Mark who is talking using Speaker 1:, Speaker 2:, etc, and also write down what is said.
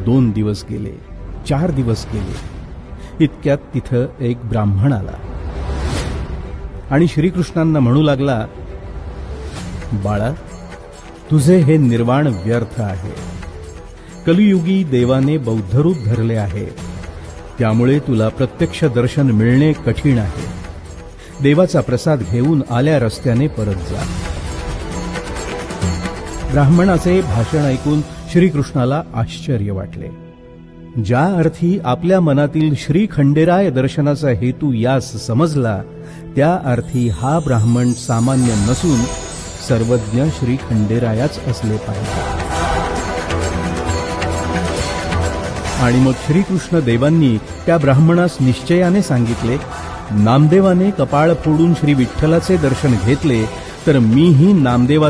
Speaker 1: 2 दिवस गेले, 4 दिवस गेले. इतक्यात तिथं एक ब्राह्मण आला आणि श्रीकृष्णांना म्हणू लागला, बाळा, तुझे हे निर्वाण व्यर्थ आहे. कलियुगी देवाने बौद्ध रूप धरले आहे, त्यामुळे तुला प्रत्यक्ष दर्शन मिळणे कठीण आहे. देवाचा प्रसाद घेऊन आल्या रस्त्याने परत जा. ब्राह्मणाचे भाषण ऐकून श्रीकृष्णाला आश्चर्य वाटले. ज्या अर्थी आपल्या मनातील श्री खंडेराय दर्शनाचा हेतू यास समजला, त्या अर्थी हा ब्राह्मण सामान्य नसून सर्वज्ञ श्री खंडेरायाच असले पाहिजे. आणि मग श्रीकृष्ण देवांनी त्या ब्राह्मणास निश्चयाने सांगितले, नामदेवाने कपाळ फोडून श्री विठ्ठलाचे दर्शन घेतले, तर मीही नामदेवा